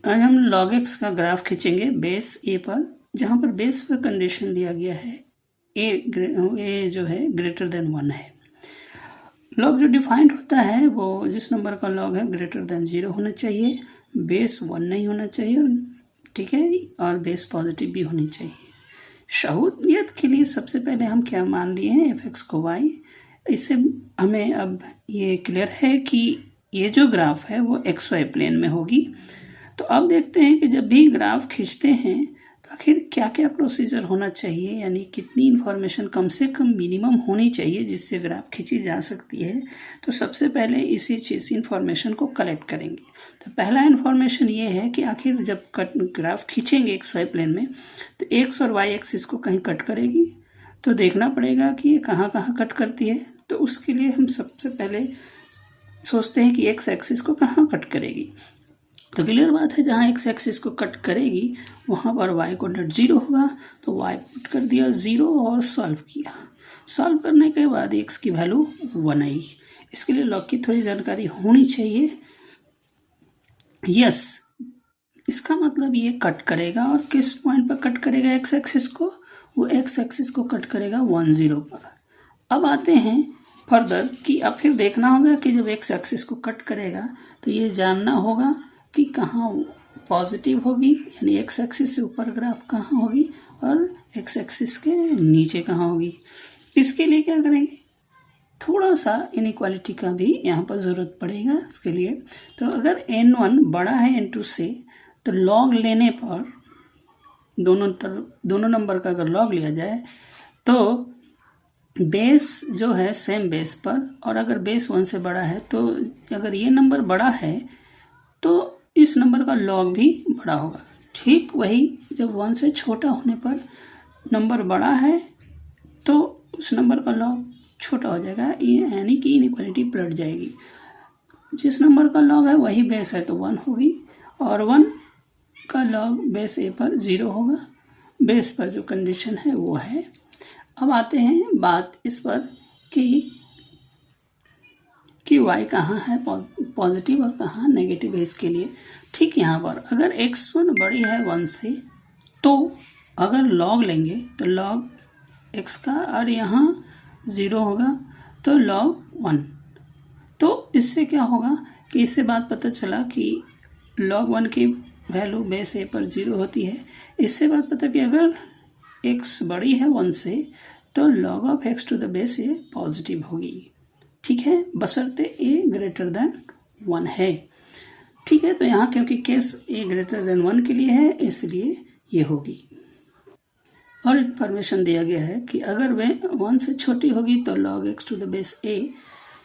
आज हम log x का ग्राफ खींचेंगे बेस a पर, जहाँ पर बेस पर कंडीशन दिया गया है a जो है ग्रेटर देन 1 है। लॉग जो डिफाइंड होता है वो जिस नंबर का लॉग है ग्रेटर देन 0 होना चाहिए, बेस 1 नहीं होना चाहिए, ठीक है, और बेस पॉजिटिव भी होनी चाहिए। सहूलियत के लिए सबसे पहले हम क्या मान लिए हैं, एफ एक्स को वाई। इससे हमें अब ये क्लियर है कि ये जो ग्राफ है वो एक्स वाई प्लेन में होगी। तो अब देखते हैं कि जब भी ग्राफ खींचते हैं तो आखिर क्या क्या प्रोसीजर होना चाहिए, यानी कितनी इन्फॉर्मेशन कम से कम मिनिमम होनी चाहिए जिससे ग्राफ खींची जा सकती है। तो सबसे पहले इसी चीज़ इन्फॉर्मेशन को कलेक्ट करेंगे। तो पहला इन्फॉर्मेशन ये है कि आखिर जब ग्राफ खींचेंगे एक्स वाई प्लेन में तो एक्स और वाई एक्सिस को कहीं कट करेगी, तो देखना पड़ेगा कि ये कहाँ कहाँ कट करती है। तो उसके लिए हम सबसे पहले सोचते हैं कि एक्स एक्सिस को कहाँ कट करेगी। तो क्लियर बात है, जहाँ एक्स एक्सिस को कट करेगी वहाँ पर वाई कोऑर्डिनेट 0 होगा, तो वाई पुट कर दिया 0 और सॉल्व किया। सॉल्व करने के बाद एक्स की वैल्यू 1 आई। इसके लिए लॉग की थोड़ी जानकारी होनी चाहिए। यस, इसका मतलब ये कट करेगा, और किस पॉइंट पर कट करेगा एक्स एक्सिस को, वो एक्स एक्सिस को कट करेगा 1 0 पर। अब आते हैं फर्दर कि अब फिर देखना होगा कि जब एक्स एक्सिस को कट करेगा तो ये जानना होगा कि कहाँ पॉजिटिव होगी, यानी एक्स एक्सिस से ऊपर ग्राफ कहाँ होगी और एक्स एक्सिस के नीचे कहाँ होगी। इसके लिए क्या करेंगे, थोड़ा सा इनइक्वालिटी का भी यहाँ पर ज़रूरत पड़ेगा इसके लिए। तो अगर n1 बड़ा है n2 से तो लॉग लेने पर दोनों नंबर का अगर लॉग लिया जाए तो बेस जो है सेम बेस पर, और अगर बेस 1 से बड़ा है तो अगर ये नंबर बड़ा है तो इस नंबर का लॉग भी बड़ा होगा। ठीक वही जब 1 से छोटा होने पर नंबर बड़ा है तो उस नंबर का लॉग छोटा हो जाएगा, यानी कि इनइक्वालिटी पलट जाएगी। जिस नंबर का लॉग है वही बेस है तो 1 होगी, और 1 का लॉग बेस ए पर 0 होगा। बेस पर जो कंडीशन है वो है। अब आते हैं बात इस पर कि y कहाँ है पॉजिटिव और कहाँ नेगेटिव है। इसके लिए ठीक यहाँ पर अगर x1 बड़ी है 1 से तो अगर log लेंगे तो log x का, और यहाँ 0 होगा तो log 1। तो इससे क्या होगा कि इससे बात पता चला कि log 1 की वैल्यू बेस ए पर 0 होती है। इससे बात पता कि अगर x बड़ी है 1 से तो log of x to the base A positive होगी, ठीक है, बशर्ते a ग्रेटर देन 1 है। ठीक है, तो यहाँ क्योंकि केस a ग्रेटर देन 1 के लिए है इसलिए ये होगी। और इन्फॉर्मेशन दिया गया है कि अगर वे 1 से छोटी होगी तो log x to the base a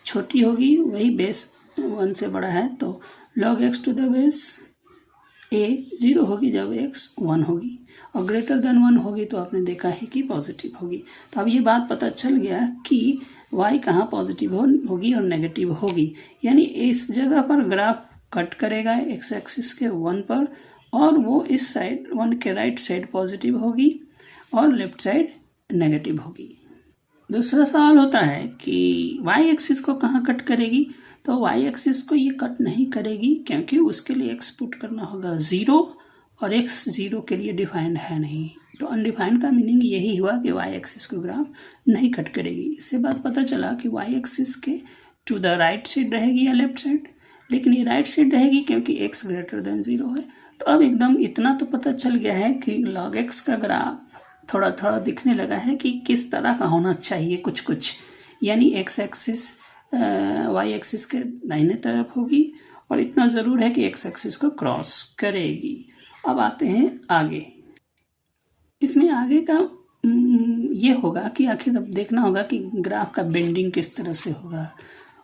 छोटी होगी, वही बेस 1 से बड़ा है तो log x to the base a 0 होगी जब x 1 होगी, और ग्रेटर देन 1 होगी तो आपने देखा है कि पॉजिटिव होगी। तो अब ये बात पता चल गया कि y कहाँ पॉजिटिव होगी और नेगेटिव होगी, यानी इस जगह पर ग्राफ कट करेगा एक्स एक्सिस के 1 पर, और वो इस साइड 1 के राइट साइड पॉजिटिव होगी और लेफ्ट साइड नेगेटिव होगी। दूसरा सवाल होता है कि y एक्सिस को कहाँ कट करेगी, तो y एक्सिस को ये कट नहीं करेगी क्योंकि उसके लिए x पुट करना होगा 0, और x 0 के लिए डिफाइंड है नहीं। तो अनडिफाइंड का मीनिंग यही हुआ कि y एक्सिस को ग्राफ नहीं कट करेगी। इससे बात पता चला कि y एक्सिस के टू द राइट साइड रहेगी या लेफ्ट साइड, लेकिन ये राइट साइड रहेगी क्योंकि x ग्रेटर देन 0 है। तो अब एकदम इतना तो पता चल गया है कि log x का ग्राफ थोड़ा थोड़ा दिखने लगा है कि किस तरह का होना चाहिए कुछ कुछ, यानी x एक्सिस y एक्सिस के दाहिने तरफ होगी, और इतना ज़रूर है कि x एक्सिस को क्रॉस करेगी। अब आते हैं आगे। इसमें आगे का ये होगा कि आखिर अब देखना होगा कि ग्राफ का बेंडिंग किस तरह से होगा,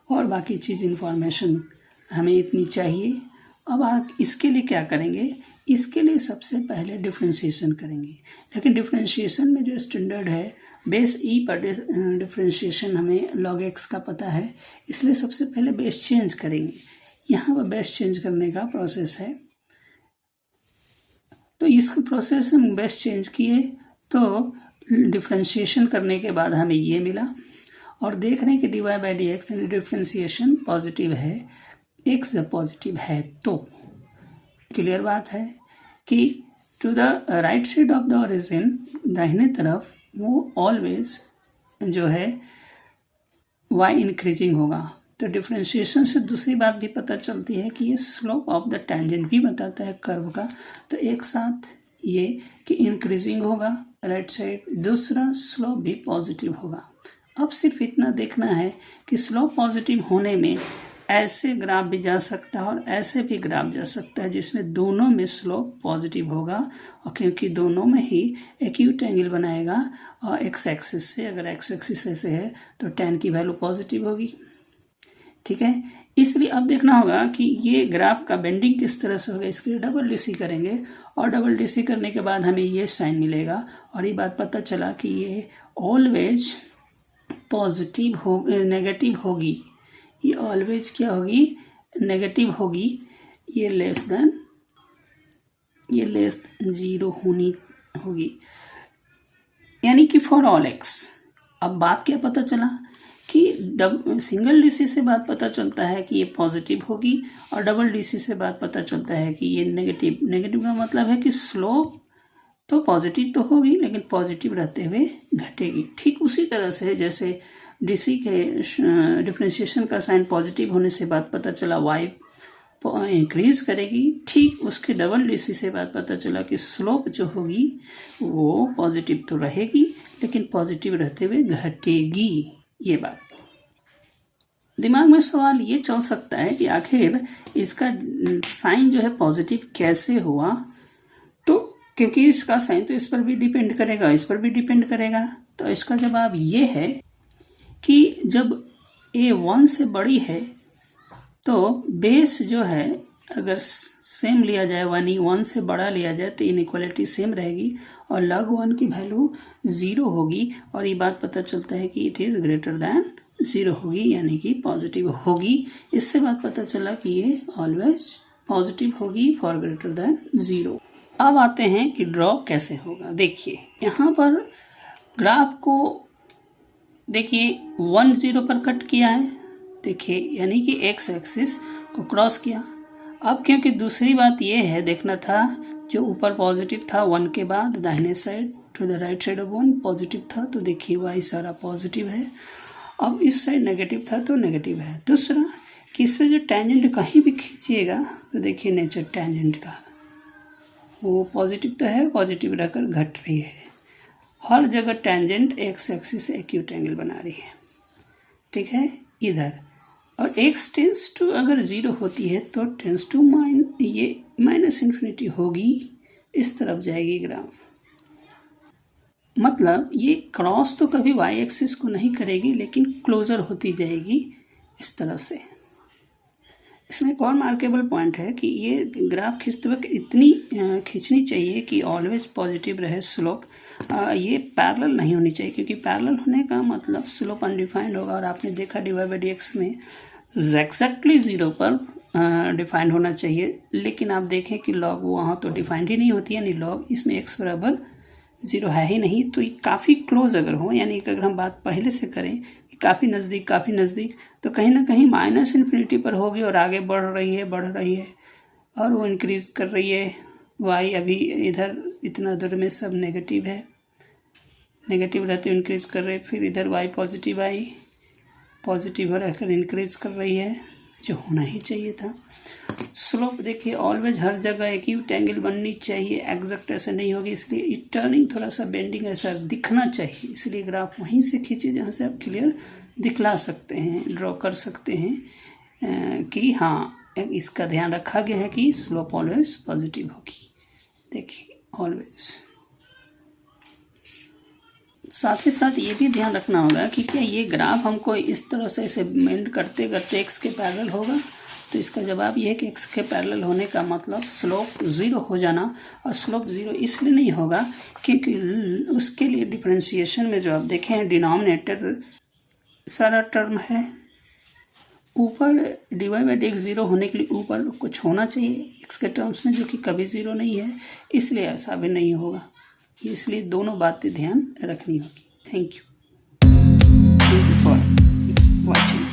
और बाकी चीज़ इन्फॉर्मेशन हमें इतनी चाहिए। अब आप इसके लिए क्या करेंगे, इसके लिए सबसे पहले डिफ्रेंशिएशन करेंगे, लेकिन डिफ्रेंशिएशन में जो स्टैंडर्ड है बेस ई पर डिफ्रेंशिएशन हमें log x का पता है, इसलिए सबसे पहले बेस चेंज करेंगे। यहाँ पर बेस चेंज करने का प्रोसेस है, तो इस प्रोसेस में बेस चेंज किए तो डिफ्रेंशिएशन करने के बाद हमें ये मिला, और देख रहे हैं कि dy बाई डी एक्स यानी डिफ्रेंशिएशन पॉजिटिव है, x जब पॉजिटिव है तो क्लियर बात है कि to the right side of the origin, दाहिने तरफ, वो ऑलवेज जो है y इंक्रीजिंग होगा। तो डिफ्रेंशिएशन से दूसरी बात भी पता चलती है कि ये स्लोप ऑफ द टेंजेंट भी बताता है कर्व का। तो एक साथ ये कि इंक्रीजिंग होगा राइट साइड, दूसरा स्लोप भी पॉजिटिव होगा। अब सिर्फ इतना देखना है कि स्लोप पॉजिटिव होने में ऐसे ग्राफ भी जा सकता है और ऐसे भी ग्राफ जा सकता है जिसमें दोनों में स्लोप पॉजिटिव होगा, और क्योंकि दोनों में ही एक्यूट एंगल बनाएगा और एक्स एक्सिस से, अगर एक्स एक्सिस ऐसे है तो tan की वैल्यू पॉजिटिव होगी। ठीक है, इसलिए अब देखना होगा कि ये ग्राफ का बेंडिंग किस तरह से होगा। इसके लिए डबल डीसी करेंगे और डबल डीसी करने के बाद हमें ये साइन मिलेगा, और ये बात पता चला कि ये ऑलवेज पॉजिटिव हो, नेगेटिव होगी। ये ऑलवेज क्या होगी, नेगेटिव होगी। ये लेस देन 0 होनी होगी, यानी कि फॉर ऑल एक्स। अब बात क्या पता चला कि सिंगल डीसी से बात पता चलता है कि ये पॉजिटिव होगी, और डबल डीसी से बात पता चलता है कि ये नेगेटिव। नेगेटिव का मतलब है कि स्लोप तो पॉजिटिव तो होगी लेकिन पॉजिटिव रहते हुए घटेगी। ठीक उसी तरह से जैसे डीसी के डिफरेंशिएशन का साइन पॉजिटिव होने से बात पता चला y इंक्रीज करेगी, ठीक उसके डबल डीसी से बात पता चला कि स्लोप जो होगी वो पॉजिटिव तो रहेगी लेकिन पॉजिटिव रहते हुए घटेगी। ये बात दिमाग में सवाल ये चल सकता है कि आखिर इसका साइन जो है पॉजिटिव कैसे हुआ। तो क्योंकि इसका साइन तो इस पर भी डिपेंड करेगा, इस पर भी डिपेंड करेगा। तो इसका जवाब ये है कि जब a 1 से बड़ी है तो बेस जो है अगर सेम लिया जाए, 1 से बड़ा लिया जाए तो इनइक्वालिटी सेम रहेगी और log 1 की वैल्यू 0 होगी, और ये बात पता चलता है कि इट इज़ ग्रेटर दैन 0 होगी, यानी कि पॉजिटिव होगी। इससे बात पता चला कि ये ऑलवेज पॉजिटिव होगी फॉर ग्रेटर दैन 0। अब आते हैं कि ड्रॉ कैसे होगा। देखिए यहाँ पर ग्राफ को देखिए 1 0 पर कट किया है, देखिए यानी कि एक्स एक्सिस को क्रॉस किया। अब क्योंकि दूसरी बात ये है देखना था, जो ऊपर पॉजिटिव था 1 के बाद दाहिने side to the right side of 1 positive था, तो देखिए y सारा पॉजिटिव है। अब इस साइड नेगेटिव था तो नेगेटिव है। दूसरा कि इसमें जो टेंजेंट कहीं भी खींचिएगा तो देखिए नेचर टेंजेंट का वो पॉजिटिव तो है, पॉजिटिव रहकर घट रही है। हर जगह टेंजेंट एक्स एक्सिस से एक्यूट एंगल बना रही है। ठीक है, इधर और x टेंस टू अगर 0 होती है तो टेंस टू ये माइनस इन्फिनिटी होगी, इस तरफ जाएगी ग्राफ। मतलब ये क्रॉस तो कभी y एक्सिस को नहीं करेगी लेकिन क्लोजर होती जाएगी इस तरह से। इसमें एक और मार्केबल पॉइंट है कि ये ग्राफ खींचते वक्त इतनी खींचनी चाहिए कि ऑलवेज पॉजिटिव रहे स्लोप। ये पैरेलल नहीं होनी चाहिए, क्योंकि पैरेलल होने का मतलब स्लोप अनडिफाइंड होगा, और आपने देखा dy/dx में एग्जैक्टली 0 पर डिफाइंड होना चाहिए, लेकिन आप देखें कि लॉग वहाँ तो डिफाइंड ही नहीं होती है, यानी लॉग इसमें x बराबर 0 है ही नहीं। तो ये काफ़ी क्लोज अगर हो, यानी कि अगर हम बात पहले से करें काफ़ी नज़दीक, तो कहीं ना कहीं माइनस इन्फिनिटी पर होगी और आगे बढ़ रही है और वो इंक्रीज़ कर रही है। y अभी इधर इतना दूर में सब नेगेटिव है, नेगेटिव रहते इंक्रीज़ कर रहे, फिर इधर y पॉजिटिव हो रहकर इंक्रीज़ कर रही है, जो होना ही चाहिए था। स्लोप देखिए ऑलवेज हर जगह एक्यूट एंगल बननी चाहिए, एग्जैक्ट ऐसा नहीं होगी, इसलिए टर्निंग थोड़ा सा बेंडिंग ऐसा दिखना चाहिए। इसलिए ग्राफ वहीं से खींचे जहाँ से आप क्लियर दिखला सकते हैं, ड्रॉ कर सकते हैं कि हाँ इसका ध्यान रखा गया है कि स्लोप ऑलवेज पॉजिटिव होगी। देखिए ऑलवेज। साथ ही साथ ये भी ध्यान रखना होगा कि क्या ये ग्राफ हमको इस तरह से ऐसे बेंड करते करते एक्स के पैरेलल होगा। तो इसका जवाब ये है कि एक्स के पैरेलल होने का मतलब स्लोप 0 हो जाना, और स्लोप 0 इसलिए नहीं होगा क्योंकि उसके लिए डिफरेंशिएशन में जो आप देखें हैं डिनोमिनेटर सारा टर्म है, ऊपर dy/dx 0 होने के लिए ऊपर कुछ होना चाहिए x के टर्म्स में, जो कि कभी 0 नहीं है, इसलिए ऐसा भी नहीं होगा। इसलिए दोनों बातें ध्यान रखनी होगी। Thank you for watching.